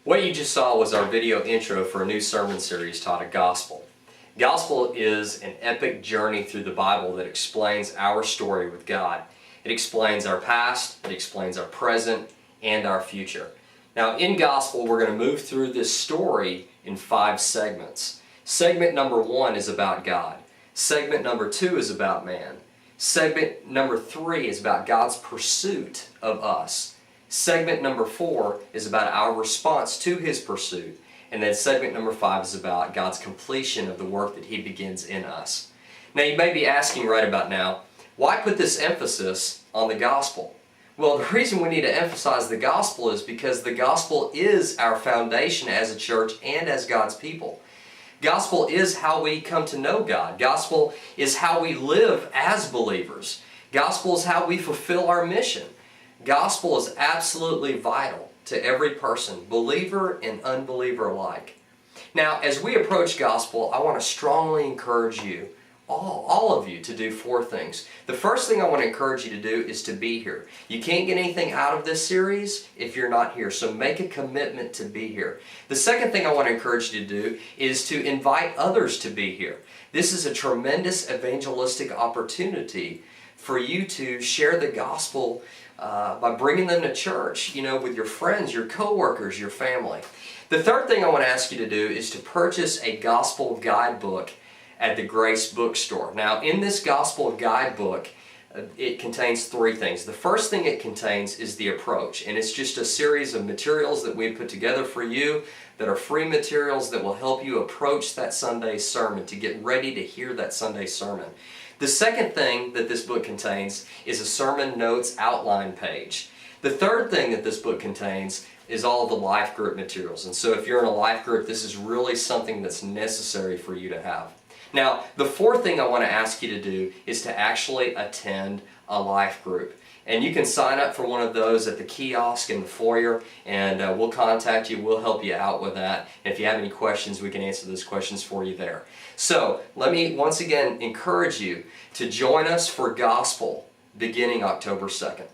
What you just saw was our video intro for a new sermon series titled Gospel. Gospel is an epic journey through the Bible that explains our story with God. It explains our past, it explains our present, and our future. Now in Gospel, we're going to move through this story in 5 segments. Segment number 1 is about God. Segment number 2 is about man. Segment number 3 is about God's pursuit of us. Segment number 4 is about our response to His pursuit. And then segment number 5 is about God's completion of the work that He begins in us. Now you may be asking right about now, why put this emphasis on the gospel? Well, the reason we need to emphasize the gospel is because the gospel is our foundation as a church and as God's people. Gospel is how we come to know God. Gospel is how we live as believers. Gospel is how we fulfill our mission. Gospel is absolutely vital to every person, believer and unbeliever alike. Now, as we approach gospel, I want to strongly encourage you, all of you, to do 4 things. The first thing I want to encourage you to do is to be here. You can't get anything out of this series if you're not here, so make a commitment to be here. The second thing I want to encourage you to do is to invite others to be here. This is a tremendous evangelistic opportunity for you to share the gospel by bringing them to church, with your friends, your coworkers, your family. The third thing I want to ask you to do is to purchase a gospel guidebook at the Grace Bookstore. Now, in this gospel guidebook, it contains 3 things. The first thing it contains is the approach, and it's just a series of materials that we put together for you that are free materials that will help you approach that Sunday sermon, to get ready to hear that Sunday sermon. The second thing that this book contains is a sermon notes outline page. The third thing that this book contains is all of the life group materials. And so if you're in a life group, this is really something that's necessary for you to have. Now, the fourth thing I want to ask you to do is to actually attend a life group. And you can sign up for one of those at the kiosk in the foyer, and we'll contact you, we'll help you out with that. And if you have any questions, we can answer those questions for you there. So, let me once again encourage you to join us for Gospel beginning October 2nd.